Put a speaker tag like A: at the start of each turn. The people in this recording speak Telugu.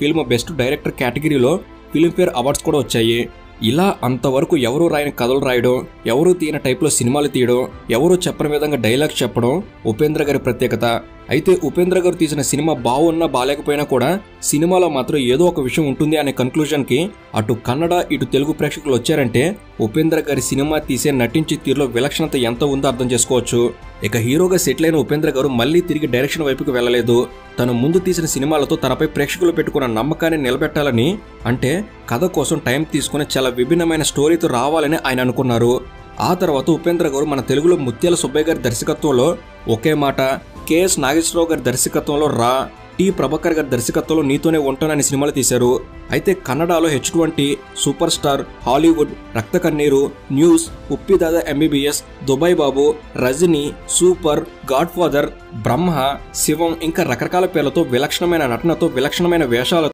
A: ఫిల్మ్ బెస్ట్ డైరెక్టర్ కేటగిరీలో ఫిల్మ్ఫేర్ అవార్డ్స్ కూడా వచ్చాయి. ఇలా అంతవరకు ఎవరూ రాయని కథలు రాయడం, ఎవరూ తీయని టైప్లో సినిమాలు తీయడం, ఎవరూ చెప్పని విధంగా డైలాగ్స్ చెప్పడం ఉపేంద్ర గారి ప్రత్యేకత. అయితే ఉపేంద్ర గారు తీసిన సినిమా బాగున్నా బాలేకపోయినా కూడా సినిమాలో మాత్రం ఏదో ఒక విషయం ఉంటుంది అనే కన్క్లూజన్కి అటు కన్నడ ఇటు తెలుగు ప్రేక్షకులు వచ్చారంటే ఉపేంద్ర గారి సినిమా తీసే నటించే తీరులో విలక్షణత ఎంత ఉందో అర్థం చేసుకోవచ్చు. ఇక హీరోగా సెటిల్ అయిన ఉపేంద్ర గారు మళ్లీ తిరిగి డైరెక్షన్ వైపుకి వెళ్లలేదు. తను ముందు తీసిన సినిమాలతో తనపై ప్రేక్షకులు పెట్టుకున్న నమ్మకాన్ని నిలబెట్టాలని, అంటే కథ కోసం టైం తీసుకుని చాలా విభిన్నమైన స్టోరీతో రావాలని ఆయన అనుకున్నారు. ఆ తర్వాత ఉపేంద్ర గారు మన తెలుగులో ముత్యాల సుబ్బయ్య గారి దర్శకత్వంలో ఒకే మాట, కెఎస్ నాగేశ్వరరావు గారి దర్శకత్వంలో రా, టి ప్రభాకర్ గారి దర్శకత్వంలో నీతోనే ఉంటానని సినిమాలు తీశారు. అయితే కన్నడలో H20, సూపర్ స్టార్, హాలీవుడ్, రక్త కన్నీరు, న్యూస్, ఉప్పిదాదా ఎంబీబీఎస్, దుబాయ్ బాబు, రజనీ, సూపర్, గాడ్ ఫాదర్, బ్రహ్మ, శివం ఇంకా రకరకాల పేర్లతో విలక్షణమైన నటనతో విలక్షణమైన వేషాలతో